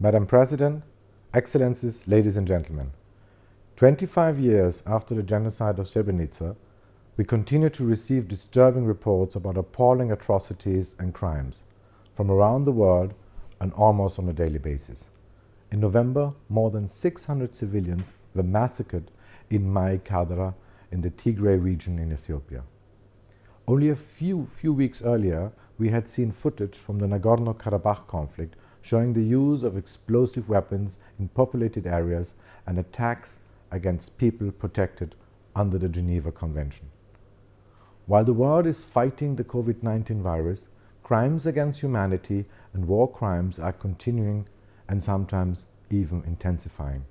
Madam President, Excellencies, ladies and gentlemen, 25 years after the genocide of Srebrenica, we continue to receive disturbing reports about appalling atrocities and crimes from around the world and almost on a daily basis. In November, more than 600 civilians were massacred in Mai Kadra in the Tigray region in Ethiopia. Only a few weeks earlier, we had seen footage from the Nagorno-Karabakh conflict showing the use of explosive weapons in populated areas and attacks against people protected under the Geneva Convention. While the world is fighting the COVID-19 virus, crimes against humanity and war crimes are continuing and sometimes even intensifying.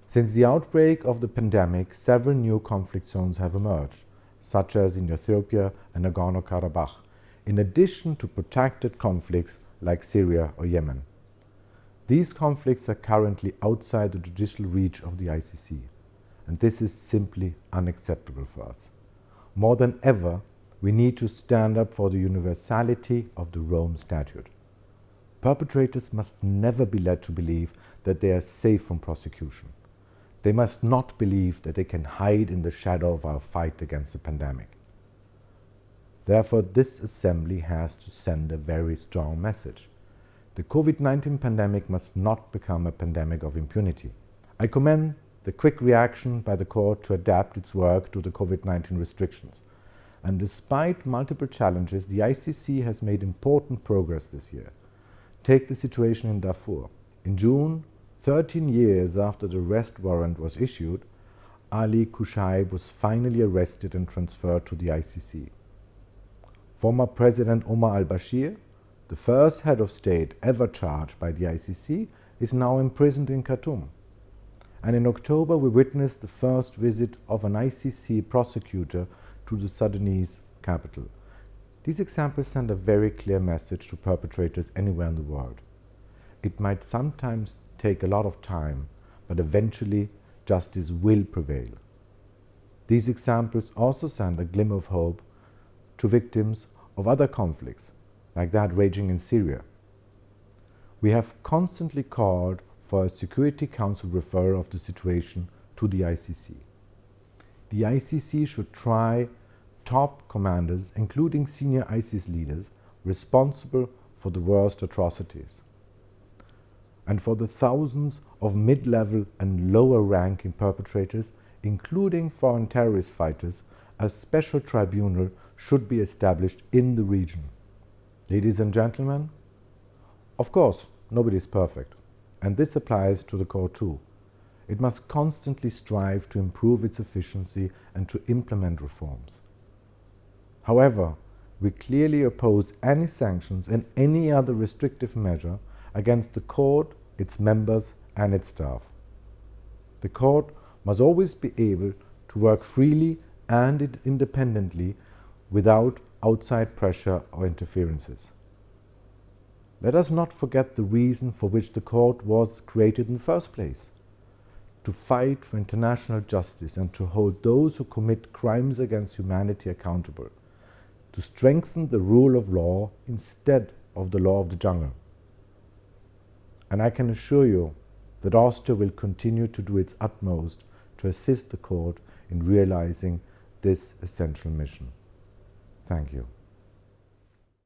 Since the outbreak of the pandemic, several new conflict zones have emerged, such as in Ethiopia and Nagorno-Karabakh, in addition to protracted conflicts like Syria or Yemen. These conflicts are currently outside the judicial reach of the ICC, and this is simply unacceptable for us. More than ever, we need to stand up for the universality of the Rome Statute. Perpetrators must never be led to believe that they are safe from prosecution. They must not believe that they can hide in the shadow of our fight against the pandemic. Therefore, this assembly has to send a very strong message. The COVID-19 pandemic must not become a pandemic of impunity. I commend the quick reaction by the court to adapt its work to the COVID-19 restrictions. And despite multiple challenges, the ICC has made important progress this year. Take the situation in Darfur. In June, 13 years after the arrest warrant was issued, Ali Kushaib was finally arrested and transferred to the ICC. Former President Omar al-Bashir, the first head of state ever charged by the ICC, is now imprisoned in Khartoum. And in October, we witnessed the first visit of an ICC prosecutor to the Sudanese capital. These examples send a very clear message to perpetrators anywhere in the world. It might sometimes take a lot of time, but eventually justice will prevail. These examples also send a glimmer of hope to victims of other conflicts, like that raging in Syria. We have constantly called for a Security Council referral of the situation to the ICC. The ICC should try top commanders, including senior ISIS leaders, responsible for the worst atrocities. And for the thousands of mid-level and lower-ranking perpetrators, including foreign terrorist fighters, a special tribunal should be established in the region. Ladies and gentlemen, of course, nobody is perfect, and this applies to the court too. It must constantly strive to improve its efficiency and to implement reforms. However, we clearly oppose any sanctions and any other restrictive measure against the court, its members, and its staff. The court must always be able to work freely and independently without outside pressure or interferences. Let us not forget the reason for which the court was created in the first place: to fight for international justice and to hold those who commit crimes against humanity accountable, to strengthen the rule of law instead of the law of the jungle. And I can assure you that Austria will continue to do its utmost to assist the court in realizing this essential mission. Thank you.